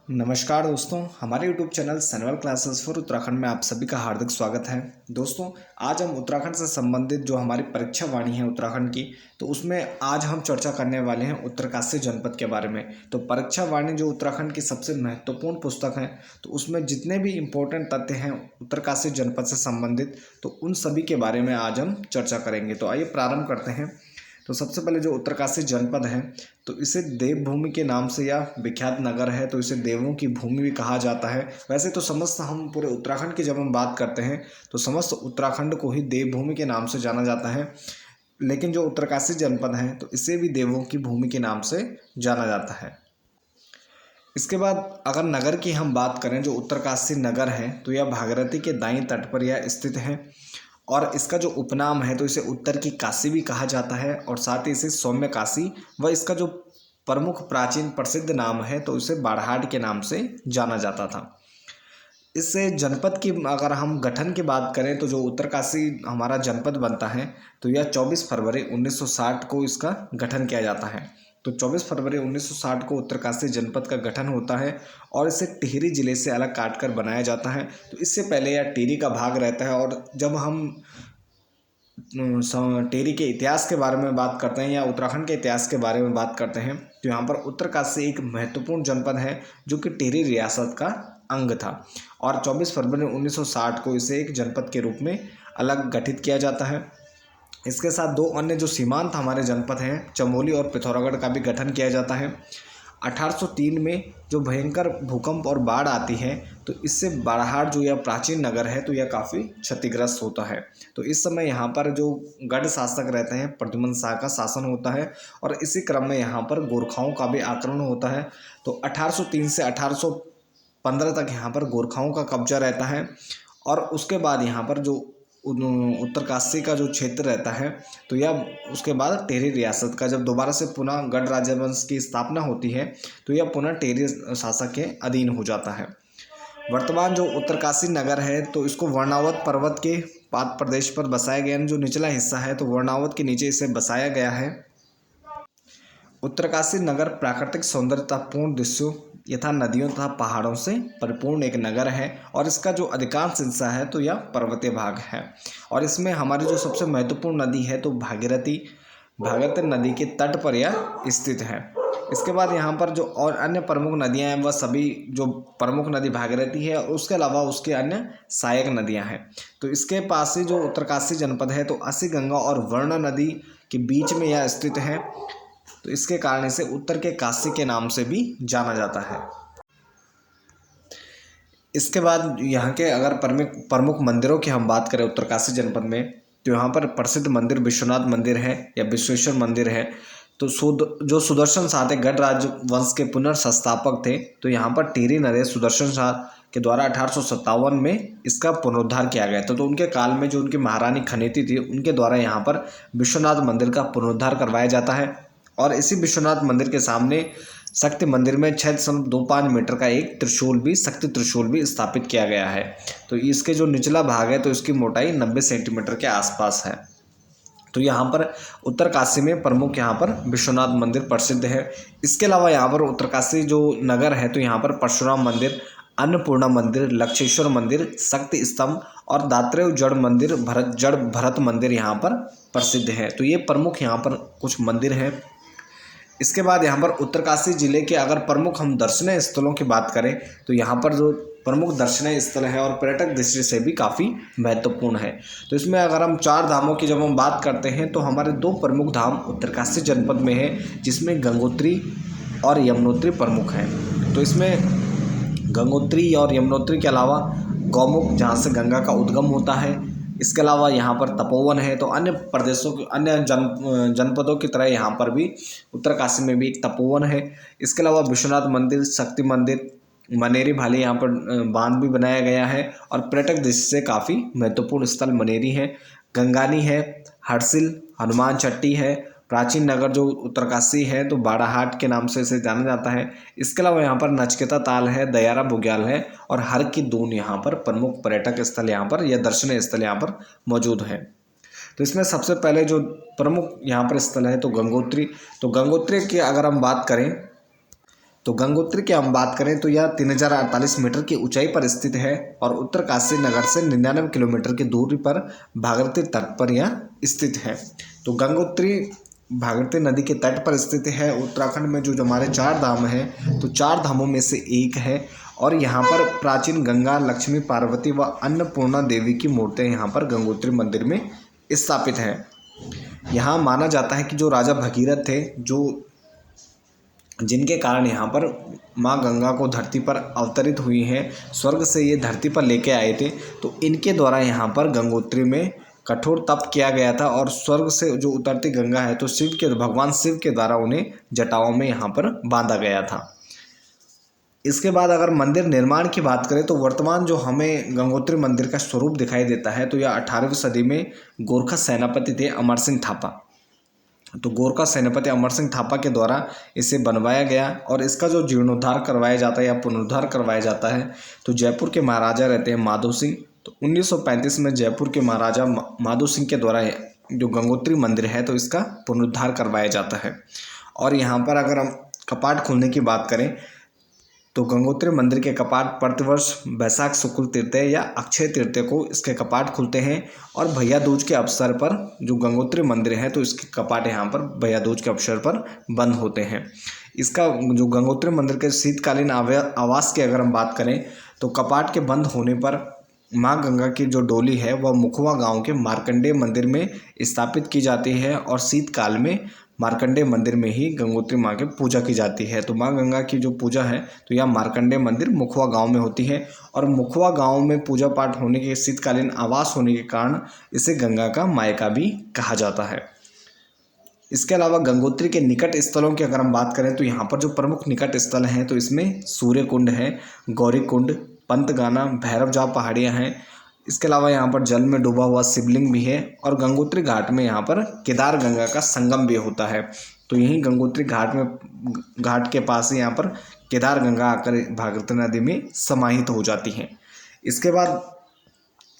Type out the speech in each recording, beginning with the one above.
नमस्कार दोस्तों, हमारे YouTube channel Sanwal classes for Uttarakhand में आप सभी का हार्दिक स्वागत है। दोस्तों, आज हम उत्तराखंड से संबंधित जो हमारी परीक्षा वाणी है उत्तराखंड की, तो उसमें आज हम चर्चा करने वाले हैं उत्तरकाशी जनपद के बारे में। तो परीक्षा वाणी जो उत्तराखंड की सबसे महत्वपूर्ण पुस्तक है, तो उसमें जितने भी इम्पोर्टेंट तथ्य हैं उत्तरकाशी जनपद से संबंधित, तो उन सभी के बारे में आज हम चर्चा करेंगे। तो आइए प्रारंभ करते हैं। तो सबसे पहले जो उत्तरकाशी जनपद है, तो इसे देवभूमि के नाम से या विख्यात नगर है, तो इसे देवों की भूमि भी कहा जाता है। वैसे तो समस्त हम पूरे उत्तराखंड की जब हम बात करते हैं तो समस्त उत्तराखंड को ही देवभूमि के नाम से जाना जाता है, लेकिन जो उत्तरकाशी जनपद है तो इसे भी देवों की भूमि के नाम से जाना जाता है। इसके बाद अगर नगर की हम बात करें, जो उत्तरकाशी नगर है तो यह भागीरथी के दाईं तट पर यह स्थित है और इसका जो उपनाम है तो इसे उत्तर की काशी भी कहा जाता है और साथ ही इसे सौम्य काशी व इसका जो प्रमुख प्राचीन प्रसिद्ध नाम है तो इसे बाड़हाट के नाम से जाना जाता था। इस जनपद की अगर हम गठन की बात करें तो जो उत्तरकाशी हमारा जनपद बनता है तो यह 24 फरवरी 1960 को इसका गठन किया जाता है। तो 24 फरवरी 1960 को उत्तरकाशी जनपद का गठन होता है और इसे टिहरी जिले से अलग काटकर बनाया जाता है। तो इससे पहले यह टिहरी का भाग रहता है और जब हम टिहरी के इतिहास के बारे में बात करते हैं या उत्तराखंड के इतिहास के बारे में बात करते हैं तो यहाँ पर उत्तरकाशी एक महत्वपूर्ण जनपद है जो कि टिहरी रियासत का अंग था और 24 फरवरी 1960 को इसे एक जनपद के रूप में अलग गठित किया जाता है। इसके साथ दो अन्य जो सीमांत हमारे जनपद हैं, चमोली और पिथौरागढ़, का भी गठन किया जाता है। 1803 में जो भयंकर भूकंप और बाढ़ आती है तो इससे बाड़हाट जो यह प्राचीन नगर है तो यह काफ़ी क्षतिग्रस्त होता है। तो इस समय यहाँ पर जो गढ़ शासक रहते हैं प्रद्युम्न शाह का शासन होता है और इसी क्रम में यहाँ पर गोरखाओं का भी आक्रमण होता है। तो 1803 से 1815 तक यहाँ पर गोरखाओं का कब्जा रहता है और उसके बाद यहाँ पर जो उत्तरकाशी का जो क्षेत्र रहता है तो यह उसके बाद टिहरी रियासत का जब दोबारा से पुनः गढ़ राजवंश की स्थापना होती है तो यह पुनः टिहरी शासक के अधीन हो जाता है। वर्तमान जो उत्तरकाशी नगर है तो इसको वर्णावत पर्वत के पाद प्रदेश पर बसाया गया, जो निचला हिस्सा है तो वर्णावत के नीचे इसे बसाया गया है। उत्तरकाशी नगर प्राकृतिक सौंदर्यतापूर्ण दृश्यों यथा नदियों तथा पहाड़ों से परिपूर्ण एक नगर है और इसका जो अधिकांश हिस्सा है तो यह पर्वतीय भाग है और इसमें हमारी जो सबसे महत्वपूर्ण नदी है तो भागीरथी नदी के तट पर यह स्थित है। इसके बाद यहाँ पर जो और अन्य प्रमुख नदियाँ हैं वह सभी, जो प्रमुख नदी भागीरथी है और उसके अलावा उसके अन्य सहायक नदियाँ हैं। तो इसके पास ही जो उत्तरकाशी जनपद है तो अस्सी गंगा और वर्ण नदी के बीच में यह स्थित है, तो इसके कारण इसे उत्तर के काशी के नाम से भी जाना जाता है। इसके बाद यहाँ के अगर प्रमुख मंदिरों की हम बात करें उत्तरकाशी जनपद में तो यहाँ पर प्रसिद्ध मंदिर विश्वनाथ मंदिर है या विश्वेश्वर मंदिर है। तो जो सुदर्शन शाह थे, गढ़ राजवंश के पुनर्संस्थापक थे, तो यहाँ पर टिहरी नरेश सुदर्शन शाह के द्वारा 1857 में इसका पुनरुद्धार किया गया था। तो उनके काल में जो उनकी महारानी खनीति थी उनके द्वारा यहाँ पर विश्वनाथ मंदिर का पुनरुद्धार करवाया जाता है और इसी विश्वनाथ मंदिर के सामने शक्ति मंदिर में 6.25 मीटर का एक त्रिशूल भी, शक्ति त्रिशूल भी स्थापित किया गया है। तो इसके जो निचला भाग है तो इसकी मोटाई 90 सेंटीमीटर के आसपास है। तो यहाँ पर उत्तरकाशी में प्रमुख यहाँ पर विश्वनाथ मंदिर प्रसिद्ध है। इसके अलावा यहाँ पर उत्तरकाशी जो नगर है तो यहाँ पर परशुराम मंदिर, अन्नपूर्णा मंदिर, लक्षेश्वर मंदिर, शक्ति स्तंभ और दात्रेय जड़ मंदिर, भरत मंदिर यहाँ पर प्रसिद्ध है। तो ये प्रमुख यहाँ पर कुछ मंदिर हैं। इसके बाद यहाँ पर उत्तरकाशी जिले के अगर प्रमुख हम दर्शनीय स्थलों की बात करें तो यहाँ पर जो प्रमुख दर्शनीय स्थल है और पर्यटक दृष्टि से भी काफ़ी महत्वपूर्ण है। तो इसमें अगर हम 4 धामों की जब हम बात करते हैं तो हमारे 2 प्रमुख धाम उत्तरकाशी जनपद में है, जिसमें गंगोत्री और यमुनोत्री प्रमुख हैं। तो इसमें गंगोत्री और यमुनोत्री के अलावा गौमुख, जहाँ से गंगा का उद्गम होता है, इसके अलावा यहाँ पर तपोवन है। तो अन्य प्रदेशों के अन्य जनपदों की तरह यहाँ पर भी उत्तरकाशी में भी एक तपोवन है। इसके अलावा विश्वनाथ मंदिर, शक्ति मंदिर, मनेरी भाली यहाँ पर बांध भी बनाया गया है और पर्यटक दृष्टि से काफ़ी महत्वपूर्ण स्थल मनेरी है, गंगानी है, हरसिल, हनुमान चट्टी है। प्राचीन नगर जो उत्तरकाशी है तो बाड़ाहाट के नाम से इसे जाना जाता है। इसके अलावा यहाँ पर नचकेता ताल है, दयारा बुग्याल है और हर की दून यहाँ पर प्रमुख पर्यटक स्थल यहाँ पर या दर्शनीय स्थल यहाँ पर मौजूद है। तो इसमें सबसे पहले जो प्रमुख यहाँ पर स्थल है तो गंगोत्री। तो गंगोत्री की अगर हम बात करें तो गंगोत्री की हम बात करें तो यह 3048 मीटर की ऊंचाई पर स्थित है और उत्तरकाशी नगर से 99 किलोमीटर की दूरी पर भागीरथी तट पर यह स्थित है। तो गंगोत्री भागीरथी नदी के तट पर स्थित है। उत्तराखंड में जो हमारे 4 धाम हैं तो 4 धामों में से एक है और यहाँ पर प्राचीन गंगा, लक्ष्मी, पार्वती व अन्नपूर्णा देवी की मूर्तियाँ यहाँ पर गंगोत्री मंदिर में स्थापित हैं। यहाँ माना जाता है कि जो राजा भगीरथ थे, जो जिनके कारण यहाँ पर माँ गंगा को धरती पर अवतरित हुई हैं, स्वर्ग से ये धरती पर लेके आए थे, तो इनके द्वारा यहाँ पर गंगोत्री में कठोर तप किया गया था और स्वर्ग से जो उतरती गंगा है तो भगवान शिव के द्वारा उन्हें जटाओं में यहाँ पर बांधा गया था। इसके बाद अगर मंदिर निर्माण की बात करें तो वर्तमान जो हमें गंगोत्री मंदिर का स्वरूप दिखाई देता है तो यह 18वीं सदी में गोरखा सेनापति थे अमर सिंह थापा। तो गोरखा सेनापति अमर सिंह थापा के द्वारा इसे बनवाया गया और इसका जो जीर्णोद्धार करवाया जाता है या पुनरुद्धार करवाया जाता है तो जयपुर के महाराजा रहते हैं माधो सिंह। तो 1935 में जयपुर के महाराजा माधो सिंह के द्वारा जो गंगोत्री मंदिर है तो इसका पुनरुद्धार करवाया जाता है। और यहाँ पर अगर हम कपाट खोलने की बात करें तो गंगोत्री मंदिर के कपाट प्रतिवर्ष बैसाख शुक्ल तृतीया या अक्षय तृतीया को इसके कपाट खुलते हैं और भैया दूज के अवसर पर जो गंगोत्री मंदिर है तो इसके कपाट यहाँ पर भैया दूज के अवसर पर बंद होते हैं। इसका जो गंगोत्री मंदिर के शीतकालीन आवास की अगर हम बात करें तो कपाट के बंद होने पर माँ गंगा की जो डोली है वह मुखवा गांव के मार्कंडेय मंदिर में स्थापित की जाती है और शीतकाल में मार्कंडेय मंदिर में ही गंगोत्री माँ की पूजा की जाती है। तो माँ गंगा की जो पूजा है तो यह मार्कंडेय मंदिर मुखवा गांव में होती है और मुखवा गांव में पूजा पाठ होने के शीतकालीन आवास होने के कारण इसे गंगा का मायका भी कहा जाता है। इसके अलावा गंगोत्री के निकट स्थलों की अगर हम बात करें तो यहाँ पर जो प्रमुख निकट स्थल हैं तो इसमें सूर्य कुंड है, गौरी कुंड, पंतगाना, भैरवजाव पहाड़ियाँ हैं। इसके अलावा यहाँ पर जल में डूबा हुआ शिवलिंग भी है और गंगोत्री घाट में यहाँ पर केदार गंगा का संगम भी होता है। तो यहीं गंगोत्री घाट के पास ही यहाँ पर केदार गंगा आकर भागीरथी नदी में समाहित हो जाती हैं। इसके बाद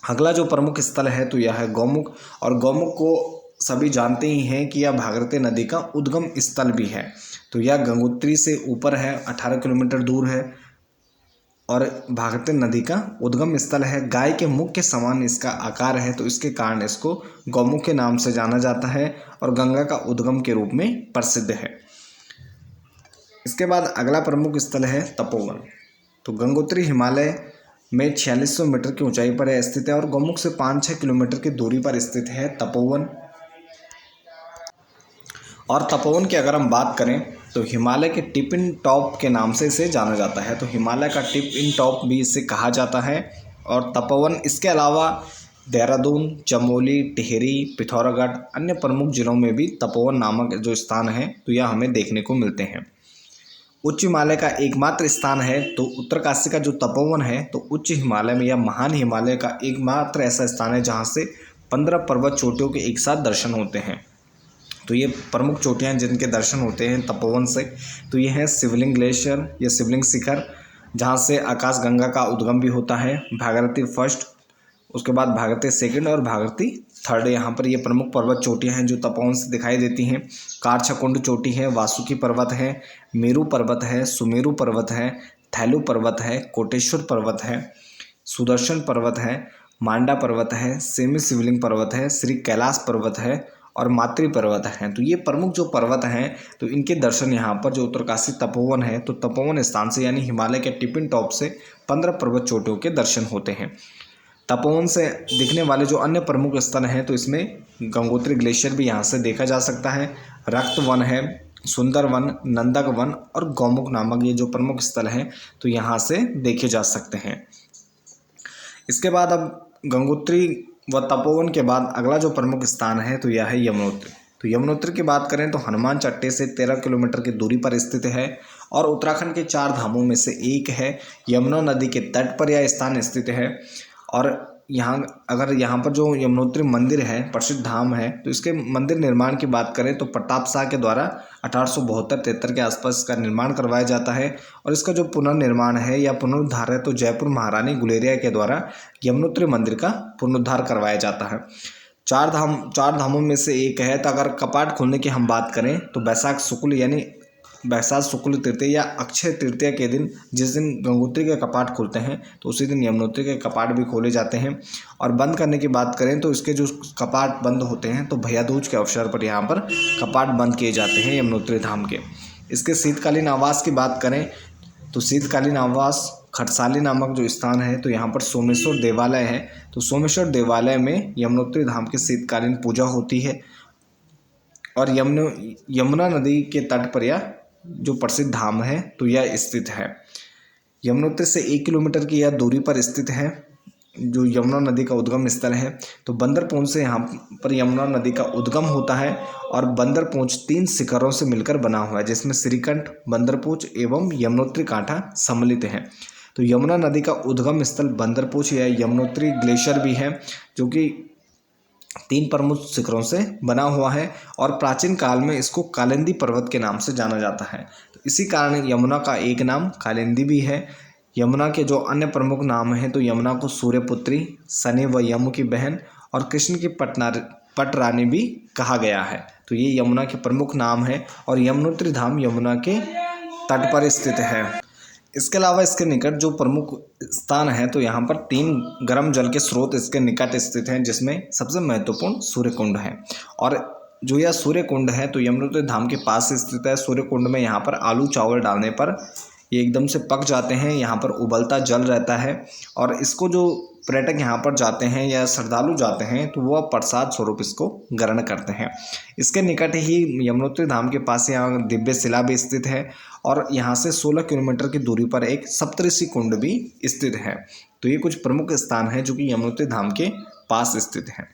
अगला जो प्रमुख स्थल है तो यह है गौमुख और गौमुख को सभी जानते ही हैं कि यह भागीरथी नदी का उद्गम स्थल भी है। तो यह गंगोत्री से ऊपर है, 18 किलोमीटर दूर है और भागीरथी नदी का उद्गम स्थल है। गाय के मुख के समान इसका आकार है तो इसके कारण इसको गौमुख के नाम से जाना जाता है और गंगा का उद्गम के रूप में प्रसिद्ध है। इसके बाद अगला प्रमुख स्थल है तपोवन। तो गंगोत्री हिमालय में 4600 मीटर की ऊंचाई पर स्थित है और गौमुख से 5-6 किलोमीटर की दूरी पर स्थित है तपोवन। और तपोवन की अगर हम बात करें तो हिमालय के टिप इन टॉप के नाम से इसे जाना जाता है। तो हिमालय का टिप इन टॉप भी इसे कहा जाता है। और तपोवन इसके अलावा देहरादून, चमोली, टिहरी, पिथौरागढ़ अन्य प्रमुख जिलों में भी तपोवन नामक जो स्थान है तो यह हमें देखने को मिलते हैं। उच्च हिमालय का एकमात्र स्थान है तो उत्तरकाशी का जो तपोवन है तो उच्च हिमालय में या महान हिमालय का एकमात्र ऐसा स्थान है जहाँ से 15 पर्वत चोटियों के एक साथ दर्शन होते हैं। तो ये प्रमुख चोटियाँ जिनके दर्शन होते हैं तपोवन से तो ये है शिवलिंग ग्लेशियर या शिवलिंग शिखर, जहाँ से आकाश गंगा का उद्गम भी होता है। भागीरथी फर्स्ट, उसके बाद भागीरथी सेकंड और भागीरथी थर्ड, यहाँ पर ये प्रमुख पर्वत चोटियाँ हैं जो तपोवन से दिखाई देती हैं। कारछकुंड चोटी है, वासुकी पर्वत है, मेरू पर्वत है, सुमेरु पर्वत है, थैलू पर्वत है, कोटेश्वर पर्वत है, सुदर्शन पर्वत है, मांडा पर्वत है, सेमी शिवलिंग पर्वत है, श्री कैलाश पर्वत है और मातृ पर्वत हैं। तो ये प्रमुख जो पर्वत हैं तो इनके दर्शन यहाँ पर जो उत्तरकाशी तपोवन है तो तपोवन स्थान से यानी हिमालय के टिप इन टॉप से 15 पर्वत चोटियों के दर्शन होते हैं। तपोवन से दिखने वाले जो अन्य प्रमुख स्थल हैं तो इसमें गंगोत्री ग्लेशियर भी यहाँ से देखा जा सकता है, रक्त वन है, सुंदर वन, नंदक वन और गौमुख नामक ये जो प्रमुख स्थल हैं तो यहाँ से देखे जा सकते हैं। इसके बाद अब गंगोत्री व तपोवन के बाद अगला जो प्रमुख स्थान है तो यह है यमुनोत्री। तो यमुनोत्री की बात करें तो हनुमान चट्टी से 13 किलोमीटर की दूरी पर स्थित है और उत्तराखंड के 4 धामों में से एक है। यमुना नदी के तट पर यह स्थान स्थित है और यहाँ पर जो यमुनोत्री मंदिर है प्रसिद्ध धाम है तो इसके मंदिर निर्माण की बात करें तो प्रताप शाह के द्वारा 1872-73 के आसपास इसका निर्माण करवाया जाता है और इसका जो पुनर्निर्माण है या पुनरुद्धार है तो जयपुर महारानी गुलेरिया के द्वारा यमुनोत्री मंदिर का पुनरुद्धार करवाया जाता है। 4 धामों में से एक है। तो अगर कपाट खोलने की हम बात करें तो बैसाख शुक्ल यानी बैसाख शुक्ल तृतीया या अक्षय तृतीया के दिन, जिस दिन गंगोत्री के कपाट खुलते हैं, तो उसी दिन यमुनोत्री के कपाट भी खोले जाते हैं। और बंद करने की बात करें तो इसके जो कपाट बंद होते हैं तो भैया दूज के अवसर पर यहाँ पर कपाट बंद किए जाते हैं यमुनोत्री धाम के। इसके शीतकालीन आवास की बात करें तो शीतकालीन आवास खटसाली नामक जो स्थान है, तो यहाँ पर सोमेश्वर देवालय है। तो सोमेश्वर देवालय में यमुनोत्री धाम की शीतकालीन पूजा होती है और यमुना नदी के तट पर यह जो प्रसिद्ध धाम है तो यह स्थित है। यमुनोत्री से 1 किलोमीटर की यह दूरी पर स्थित है जो यमुना नदी का उद्गम स्थल है। तो बंदरपूंछ से यहाँ पर यमुना नदी का उद्गम होता है और बंदरपूंछ 3 शिखरों से मिलकर बना हुआ है, जिसमें श्रीकंठ, बंदरपूंछ एवं यमुनोत्री कांठा सम्मिलित है। तो यमुना नदी का उद्गम स्थल बंदरपूंछ या यमुनोत्री ग्लेशियर भी है, जो कि 3 प्रमुख शिखरों से बना हुआ है और प्राचीन काल में इसको कालिंदी पर्वत के नाम से जाना जाता है। तो इसी कारण यमुना का एक नाम कालिंदी भी है। यमुना के जो अन्य प्रमुख नाम हैं तो यमुना को सूर्यपुत्री, शनि व यमु की बहन और कृष्ण की पटरानी भी कहा गया है। तो ये यमुना के प्रमुख नाम है और यमुनोत्री धाम यमुना के तट पर स्थित है। इसके अलावा इसके निकट जो प्रमुख स्थान है तो यहाँ पर 3 गर्म जल के स्रोत इसके निकट स्थित हैं, जिसमें सबसे महत्वपूर्ण सूर्यकुंड है। और जो यह सूर्यकुंड है तो यमुनोत्री धाम के पास स्थित है। सूर्यकुंड में यहाँ पर आलू चावल डालने पर ये एकदम से पक जाते हैं, यहाँ पर उबलता जल रहता है और इसको जो पर्यटक यहाँ पर जाते हैं या श्रद्धालु जाते हैं तो वह प्रसाद स्वरूप इसको ग्रहण करते हैं। इसके निकट ही यमुनोत्री धाम के पास यहाँ दिव्य शिला भी स्थित है और यहाँ से 16 किलोमीटर की दूरी पर एक सप्तऋषि कुंड भी स्थित है। तो ये कुछ प्रमुख स्थान हैं जो कि यमुनोत्री धाम के पास स्थित हैं।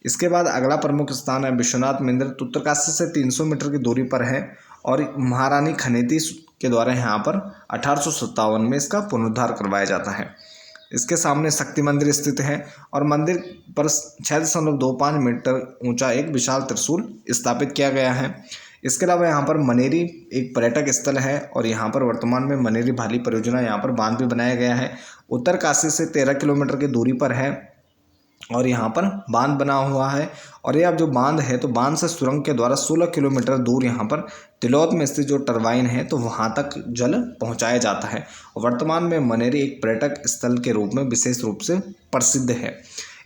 इसके बाद अगला प्रमुख स्थान है विश्वनाथ मंदिर। तो उत्तरकाशी से 300 मीटर की दूरी पर है और महारानी खनेती के द्वारा यहाँ पर 1857 में इसका पुनरुद्धार करवाया जाता है। इसके सामने शक्ति मंदिर स्थित है और मंदिर पर 6.25 मीटर ऊंचा एक विशाल त्रिशूल स्थापित किया गया है। इसके अलावा यहाँ पर मनेरी एक पर्यटक स्थल है और यहाँ पर वर्तमान में मनेरी भाली परियोजना यहाँ पर बांध भी बनाया गया है। उत्तरकाशी से 13 किलोमीटर की दूरी पर है और यहाँ पर बांध बना हुआ है और यह अब जो बांध है तो बांध से सुरंग के द्वारा 16 किलोमीटर दूर यहाँ पर तिलौत में स्थित जो टरबाइन है तो वहाँ तक जल पहुँचाया जाता है। वर्तमान में मनेरी एक पर्यटक स्थल के रूप में विशेष रूप से प्रसिद्ध है।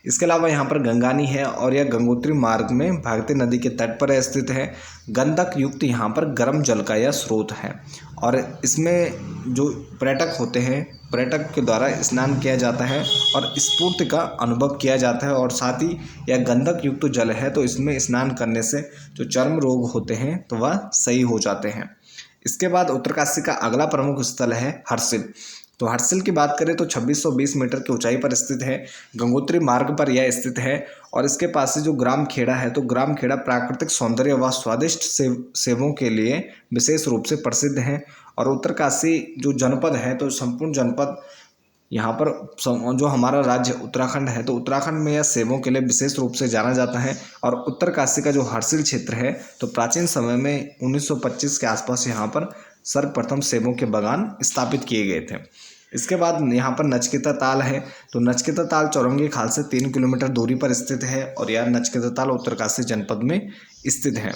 इसके अलावा यहाँ पर गंगानी है और यह गंगोत्री मार्ग में भागती नदी के तट पर स्थित है। गंधक युक्त यहाँ पर गर्म जल का यह स्रोत है और इसमें जो पर्यटक होते हैं, पर्यटक के द्वारा स्नान किया जाता है और स्फूर्ति का अनुभव किया जाता है और साथ ही यह गंधक युक्त जल है तो इसमें स्नान करने से जो चर्म रोग होते हैं तो वह सही हो जाते हैं। इसके बाद उत्तरकाशी का अगला प्रमुख स्थल है हर्षिल। तो हर्षिल की बात करें तो 2620 मीटर की ऊंचाई पर स्थित है। गंगोत्री मार्ग पर यह स्थित है और इसके पास से जो ग्राम खेड़ा है तो ग्राम खेड़ा प्राकृतिक सौंदर्य व स्वादिष्ट सेवों के लिए विशेष रूप से प्रसिद्ध है। और उत्तरकाशी जो जनपद है तो संपूर्ण जनपद यहाँ पर जो हमारा राज्य उत्तराखंड है तो उत्तराखंड में यह सेवों के लिए विशेष रूप से जाना जाता है। और उत्तरकाशी का जो हर्षिल क्षेत्र है तो प्राचीन समय में 1925 के आसपास यहाँ पर सर्वप्रथम सेबों के बागान स्थापित किए गए थे। इसके बाद यहाँ पर नचिकेता ताल है। तो नचिकेता ताल चौरंगी खाल से 3 किलोमीटर दूरी पर स्थित है और यह नचिकेता ताल उत्तरकाशी जनपद में स्थित है।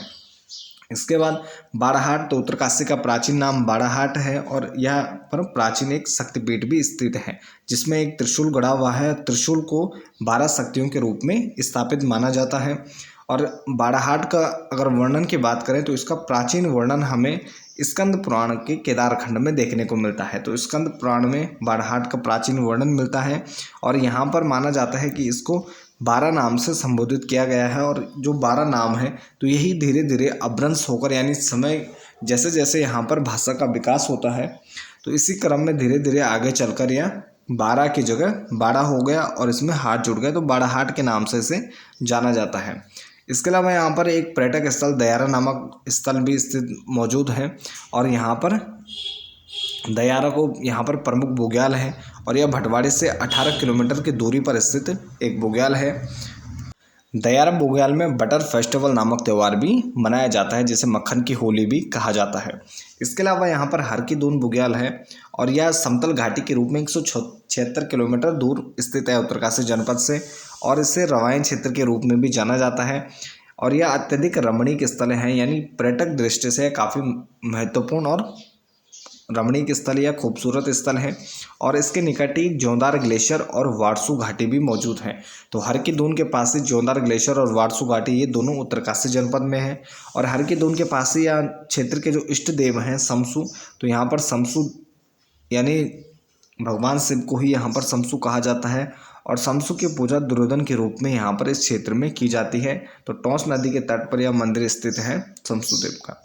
इसके बाद बाड़ाहाट। तो उत्तरकाशी का प्राचीन नाम बाड़ाहाट है और यह पर प्राचीन एक शक्तिपीठ भी स्थित है जिसमें एक त्रिशूल गड़ा हुआ है। त्रिशूल को 12 शक्तियों के रूप में स्थापित माना जाता है। और बाड़ाहाट का अगर वर्णन की बात करें तो इसका प्राचीन वर्णन हमें स्कंद पुराण के केदारखंड में देखने को मिलता है। तो स्कंद पुराण में बाड़ाहाट का प्राचीन वर्णन मिलता है और यहाँ पर माना जाता है कि इसको 12 नाम से संबोधित किया गया है और जो 12 नाम है तो यही धीरे धीरे अपभ्रंश होकर यानी समय जैसे जैसे यहाँ पर भाषा का विकास होता है तो इसी क्रम में धीरे धीरे आगे चलकर यह 12 की जगह बाड़ा हो गया और इसमें हाट जुड़ गया तो बाड़ाहाट के नाम से इसे जाना जाता है। इसके अलावा यहाँ पर एक पर्यटक स्थल दयारा नामक स्थल भी स्थित मौजूद है और यहाँ पर दयारा को यहाँ पर प्रमुख बुग्याल है और यह भटवाड़ी से 18 किलोमीटर की दूरी पर स्थित एक बुग्याल है। दयारा बुग्याल में बटर फेस्टिवल नामक त्यौहार भी मनाया जाता है जिसे मक्खन की होली भी कहा जाता है। इसके अलावा यहाँ पर हर की दून बुग्याल है और यह समतल घाटी के रूप में 176 किलोमीटर दूर स्थित है उत्तरकाशी जनपद से और इसे रवायन क्षेत्र के रूप में भी जाना जाता है। और यह अत्यधिक रमणीक स्थल हैं, यानी पर्यटक दृष्टि से काफ़ी महत्वपूर्ण और रमणीक स्थल या खूबसूरत स्थल है। और इसके निकट ही जोंदार ग्लेशियर और वारसू घाटी भी मौजूद हैं। तो हरकी-दून के पास ही जोंदार ग्लेशियर और वारसू घाटी ये दोनों उत्तरकाशी जनपद में है। और हरकी-दून के पास ही या क्षेत्र के जो इष्ट देव हैं समसू, तो यहाँ पर समसू यानी भगवान शिव को ही यहाँ पर समसू कहा जाता है। और समसू की पूजा दुर्योधन के रूप में यहाँ पर इस क्षेत्र में की जाती है। तो टोंस नदी के तट पर यह मंदिर स्थित है समसू देव का।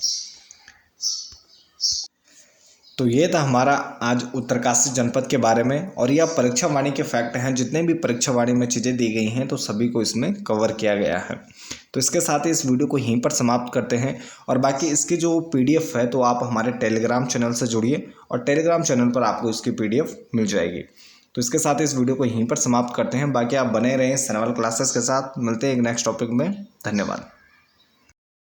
तो ये था हमारा आज उत्तरकाशी जनपद के बारे में। और यह परीक्षा वाणी के फैक्ट हैं, जितने भी परीक्षा वाणी में चीज़ें दी गई हैं तो सभी को इसमें कवर किया गया है। तो इसके साथ ही इस वीडियो को यहीं पर समाप्त करते हैं। और बाकी इसकी जो PDF है तो आप हमारे टेलीग्राम चैनल से जुड़िए और टेलीग्राम चैनल पर आपको इसकी PDF मिल जाएगी। तो इसके साथ ही इस वीडियो को यहीं पर समाप्त करते हैं। बाकी आप बने रहें सनवाल क्लासेस के साथ। मिलते हैं एक नेक्स्ट टॉपिक में। धन्यवाद।